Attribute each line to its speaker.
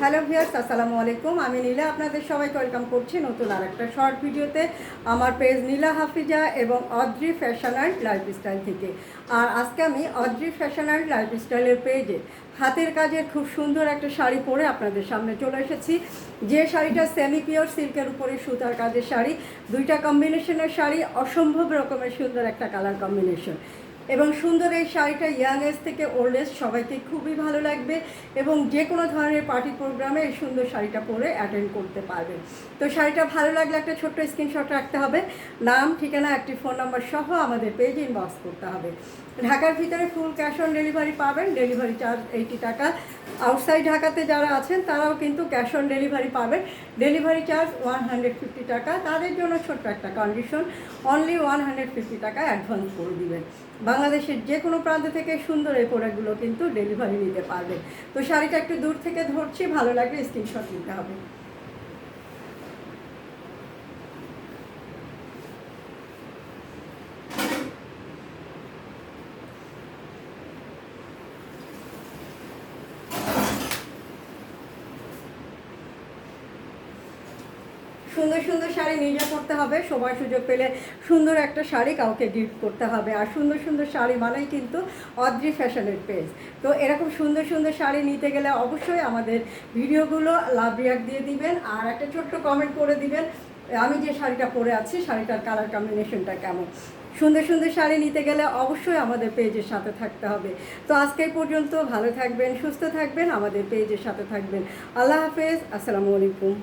Speaker 1: Hello viewers, আসসালামু আলাইকুম। আমি নীলা আপনাদের সবাইকে ওয়েলকাম করছি নতুন আরেকটা শর্ট ভিডিওতে আমার পেজ নীলা হাফিজা এবং অদ্রি ফ্যাশন অ্যান্ড লাইফস্টাইল থেকে। আর আজকে আমি অদ্রি ফ্যাশন অ্যান্ড লাইফস্টাইলের পেজে হাতের কাজের খুব সুন্দর একটা শাড়ি পরে আপনাদের সামনে চলে এসেছি। যে শাড়িটা সেমি পিওর সিল্কের উপরে সুতার কাজের শাড়ি, দুইটা কম্বিনেশনের শাড়ি, অসম্ভব রকমের সুন্দর একটা কালার কম্বিনেশন এবং সুন্দর এই শাড়িটা ইয়াং এজ থেকে ওল্ড এজ সবাইকে খুবই ভালো লাগবে এবং যে কোনো ধরনের পার্টি প্রোগ্রামে এই সুন্দর শাড়িটা পরে অ্যাটেন্ড করতে পারবেন। তো শাড়িটা ভালো লাগলে একটা ছোট্ট স্ক্রিনশট রাখতে হবে, নাম, ঠিকানা, একটি ফোন নাম্বার সহ আমাদের পেজে ইনবক্স করতে হবে। ঢাকার ভিতরে ফুল ক্যাশ অন ডেলিভারি পাবেন, ডেলিভারি চার্জ 80 টাকা। আউটসাইড ঢাকাতে যারা আছেন তারাও কিন্তু ক্যাশ অন ডেলিভারি পাবেন, ডেলিভারি চার্জ 150 টাকা। তাদের জন্য ছোট্ট একটা কন্ডিশন, অনলি 150 টাকা অ্যাডভান্স করে দিবেন। বাংলাদেশের যে কোনো প্রান্ত থেকে সুন্দর এই প্রোডাক্টগুলো কিন্তু ডেলিভারি নিতে পারবেন। তো শাড়িটা একটু দূর থেকে ধরছি, ভালো লাগলে স্ক্রিনশট নিতে হবে। সুন্দর সুন্দর শাড়ি নিজে পরতে হবে, সময় সুযোগ পেলে সুন্দর একটা শাড়ি কাউকে গিফট করতে হবে। আর সুন্দর সুন্দর শাড়ি মানেই কিন্তু অদ্রি ফ্যাশনের পেজ। তো এরকম সুন্দর সুন্দর শাড়ি নিতে গেলে অবশ্যই আমাদের ভিডিওগুলো লাভ রিয়াক্ট দিয়ে দিবেন আর একটা ছোট্ট কমেন্ট করে দিবেন আমি যে শাড়িটা পরে আছি শাড়িটার কালার কম্বিনেশনটা কেমন। সুন্দর সুন্দর শাড়ি নিতে গেলে অবশ্যই আমাদের পেজের সাথে থাকতে হবে। তো আজকে পর্যন্ত ভালো থাকবেন, সুস্থ থাকবেন, আমাদের পেজের সাথে থাকবেন। আল্লাহ হাফেজ, আসসালামু আলাইকুম।